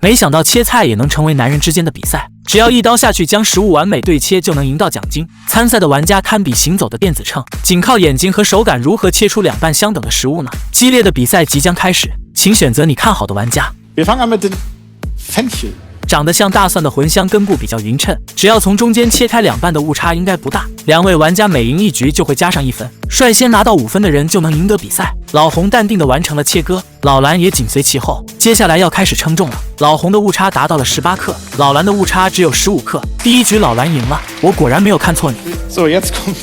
没想到切菜也能成为男人之间的比赛，只要一刀下去将食物完美对切就能赢到奖金。参赛的玩家堪比行走的电子秤，仅靠眼睛和手感如何切出两半相等的食物呢？激烈的比赛即将开始，请选择你看好的玩家。Wir fangen an mit den Fenchel。长得像大蒜的茴香根部比较匀称，只要从中间切开两半的误差应该不大。两位玩家每赢一局就会加上1分，率先拿到5分的人就能赢得比赛。老红淡定地完成了切割，老蓝也紧随其后。接下来要开始称重了，老红的误差达到了18克，老蓝的误差只有15克。第一局老蓝赢了，我果然没有看错你。So, jetzt kommt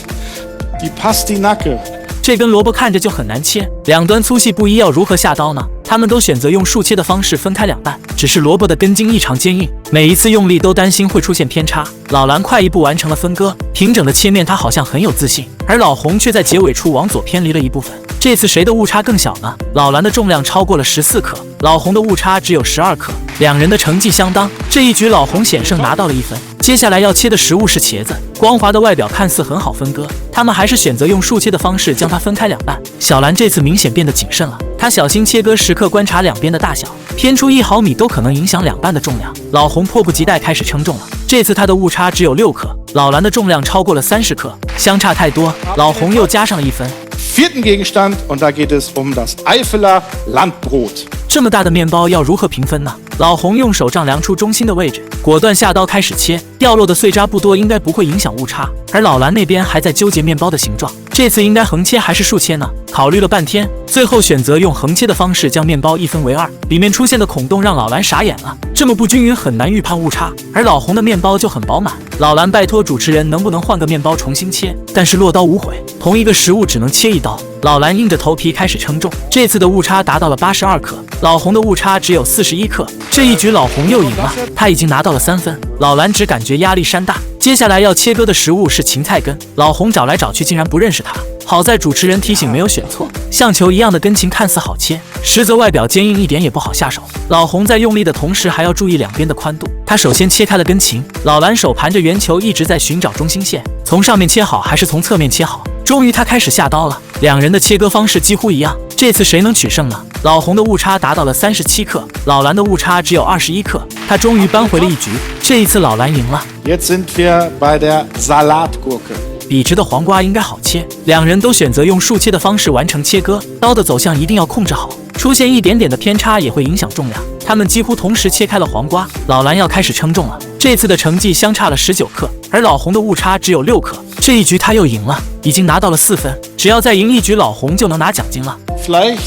die Pastinake。这根萝卜看着就很难切，两端粗细不一，要如何下刀呢？他们都选择用竖切的方式分开两半，只是萝卜的根茎异常坚硬，每一次用力都担心会出现偏差。老蓝快一步完成了分割，平整的切面他好像很有自信，而老红却在结尾处往左偏离了一部分。这次谁的误差更小呢？老蓝的重量超过了14克，老红的误差只有12克，两人的成绩相当。这一局老红险胜拿到了1分。接下来要切的食物是茄子，光滑的外表看似很好分割，他们还是选择用竖切的方式将它分开两半。小蓝这次明显变得谨慎了，他小心切割，时刻观察两边的大小，偏出1毫米都可能影响两半的重量。老红迫不及待开始称重了，这次他的误差只有6克，老蓝的重量超过了30克，相差太多，老红又加上了1分。Vierten Gegenstand und da geht es um das Eifeler Landbrot。这么大的面包要如何平分呢？老红用手丈量出中心的位置，果断下刀开始切，掉落的碎渣不多，应该不会影响误差。而老蓝那边还在纠结面包的形状，这次应该横切还是竖切呢？考虑了半天，最后选择用横切的方式将面包1分为2，里面出现的孔洞让老蓝傻眼了。这么不均匀，很难预判误差。而老红的面包就很饱满，老蓝拜托主持人能不能换个面包重新切，但是落刀无悔，同一个食物只能切1刀。老蓝硬着头皮开始称重，这次的误差达到了82克，老红的误差只有41克。这一局老红又赢了，他已经拿到了3分，老蓝只感觉压力山大。接下来要切割的食物是芹菜根，老红找来找去竟然不认识它，好在主持人提醒没有选错。像球一样的根芹看似好切，实则外表坚硬，一点也不好下手。老红在用力的同时还要注意两边的宽度，他首先切开了根芹，老蓝手盘着圆球一直在寻找中心线，从上面切好还是从侧面切好。终于他开始下刀了，两人的切割方式几乎一样，这次谁能取胜呢？老红的误差达到了37克，老蓝的误差只有21克，他终于扳回了一局。这一次老蓝赢了。Jetzt sind wir bei der Salatgurke。笔直的黄瓜应该好切，两人都选择用竖切的方式完成切割，刀的走向一定要控制好，出现一点点的偏差也会影响重量。他们几乎同时切开了黄瓜，老蓝要开始称重了，这次的成绩相差了19克，而老红的误差只有6克。这一局他又赢了，已经拿到了4分，只要再赢一局老红就能拿奖金了。Vielleicht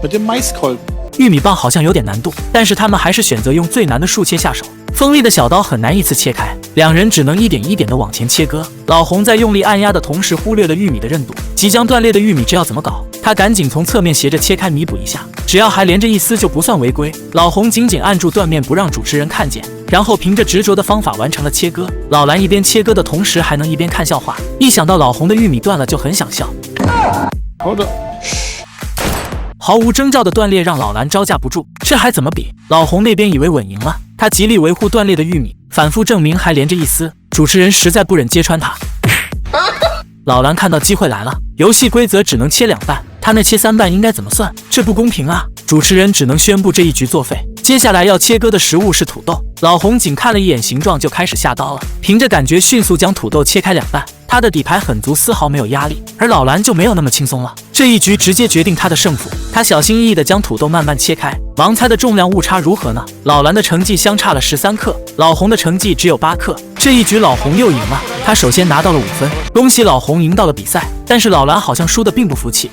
mit dem Maiskolben。玉米棒好像有点难度，但是他们还是选择用最难的竖切下手。锋利的小刀很难一次切开，两人只能一点一点的往前切割。老红在用力按压的同时忽略了玉米的韧度，即将断裂的玉米这要怎么搞？他赶紧从侧面斜着切开弥补一下，只要还连着一丝就不算违规。老红紧紧按住断面不让主持人看见，然后凭着执着的方法完成了切割。老蓝一边切割的同时还能一边看笑话，一想到老红的玉米断了就很想笑。好的。毫无征兆的断裂让老蓝招架不住，这还怎么比？老红那边以为稳赢了，他极力维护断裂的玉米，反复证明还连着一丝，主持人实在不忍揭穿他。老蓝看到机会来了，游戏规则只能切2半，他那切3半应该怎么算？这不公平啊！主持人只能宣布这一局作废。接下来要切割的食物是土豆，老红仅看了一眼形状就开始下刀了，凭着感觉迅速将土豆切开2半，他的底牌很足，丝毫没有压力，而老蓝就没有那么轻松了。这一局直接决定他的胜负，他小心翼翼地将土豆慢慢切开。盲猜的重量误差如何呢？老蓝的成绩相差了13克，老红的成绩只有8克。这一局老红又赢了，他首先拿到了5分，恭喜老红赢到了比赛。但是老蓝好像输得并不服气。